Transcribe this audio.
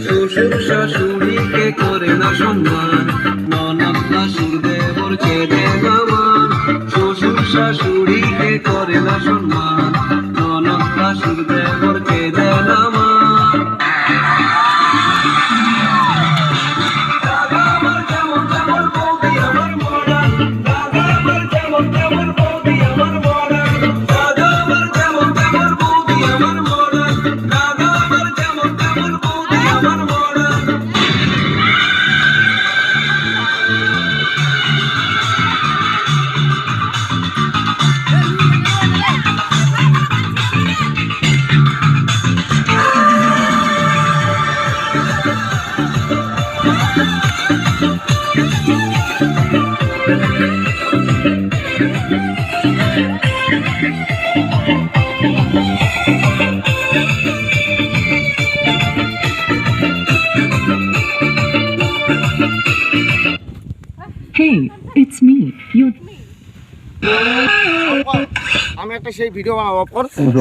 শ্বশুর শাশুড়িকে করে না সম্মান, ননদ শাশুড় দেবরকে দেয় না মান। শ্বশুর শাশুড়িকে করে না সম্মান, ননদ শাশুড় দেবরকে দেয় না মান। দাদা আমার যেমন তেমন বৌদি আমার মডার্ন, দাদা আমার যেমন তেমন বৌদি আমার মডার্ন, দাদা আমার যেমন তেমন বৌদি আমার মডার্ন, দাদা আমার যেমন তেমন বৌদি আমার modern. Hey, it's me. You আমি একটা সেই ভিডিও বানাবো পর